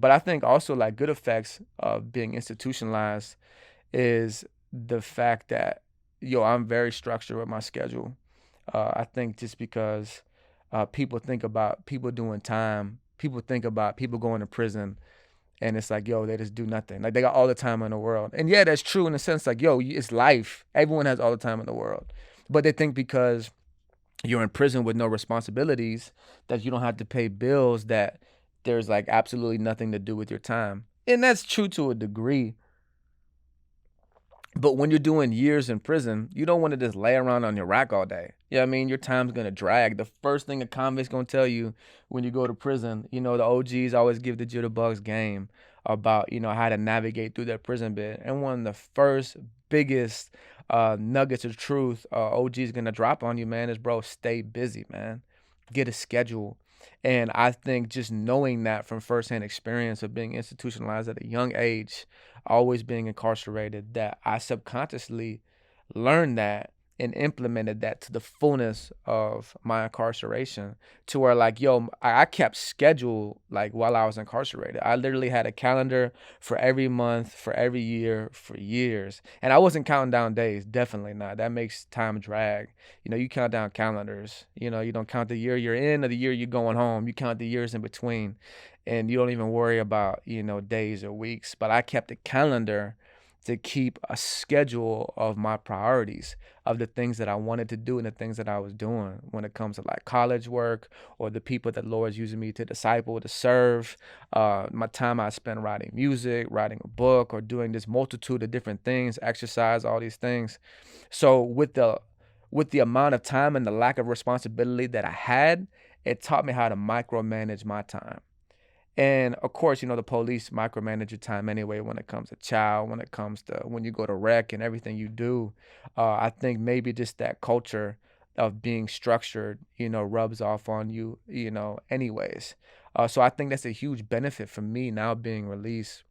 But I think also like good effects of being institutionalized is the fact that, I'm very structured with my schedule. I think just because people think about people doing time, people think about people going to prison, and it's like, they just do nothing. Like they got all the time in the world. And yeah, that's true in the sense like, it's life. Everyone has all the time in the world. But they think because you're in prison with no responsibilities, that you don't have to pay bills, that there's like absolutely nothing to do with your time. And that's true to a degree. But when you're doing years in prison, you don't want to just lay around on your rack all day. You know what I mean? Your time's gonna drag. The first thing a convict's gonna tell you when you go to prison, the OGs always give the jitterbugs game about, how to navigate through that prison bit. And one of the first biggest nuggets of truth OG's gonna drop on you, man, is bro, stay busy, man. Get a schedule. And I think just knowing that from firsthand experience of being institutionalized at a young age, always being incarcerated, that I subconsciously learned that and implemented that to the fullness of my incarceration, to where like, I kept schedule like while I was incarcerated. I literally had a calendar for every month, for every year, for years. And I wasn't counting down days, definitely not. That makes time drag. You count down calendars. You don't count the year you're in or the year you're going home. You count the years in between, and you don't even worry about, days or weeks. But I kept a calendar to keep a schedule of my priorities, of the things that I wanted to do and the things that I was doing when it comes to like college work or the people that Lord's using me to disciple, to serve, my time I spent writing music, writing a book, or doing this multitude of different things, exercise, all these things. So with the amount of time and the lack of responsibility that I had, it taught me how to micromanage my time. And of course, the police micromanage your time anyway when it comes to child, when it comes to when you go to rec and everything you do. I think maybe just that culture of being structured, rubs off on you, anyways. So I think that's a huge benefit for me now being released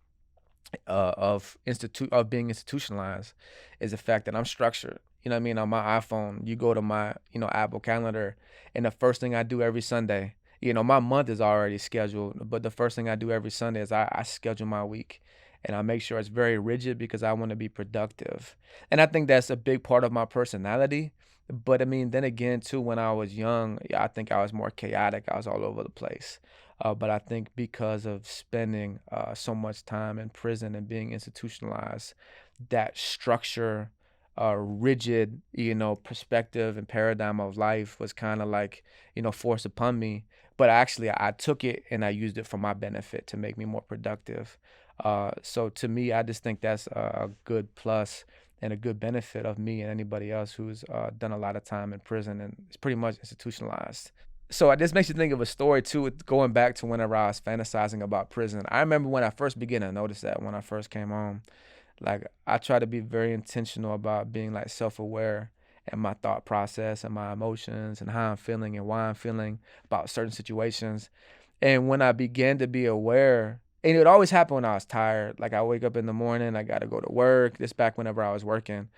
of being institutionalized, is the fact that I'm structured. You know what I mean? On my iPhone, you go to my, Apple Calendar, and the first thing I do every Sunday, my month is already scheduled, but the first thing I do every Sunday is I schedule my week. And I make sure it's very rigid because I want to be productive. And I think that's a big part of my personality. But I mean, then again, too, when I was young, yeah, I think I was more chaotic. I was all over the place. But I think because of spending so much time in prison and being institutionalized, that structure, rigid, perspective and paradigm of life was kind of like, forced upon me. But actually, I took it and I used it for my benefit to make me more productive. So to me, I just think that's a good plus and a good benefit of me and anybody else who's done a lot of time in prison and is pretty much institutionalized. So this makes you think of a story too, with going back to whenever I was fantasizing about prison. I remember when I first began to notice that when I first came home, like I try to be very intentional about being like self-aware in my thought process and my emotions and how I'm feeling and why I'm feeling about certain situations. And when I began to be aware, and it would always happen when I was tired. Like I wake up in the morning, I got to go to work. This back whenever I was working.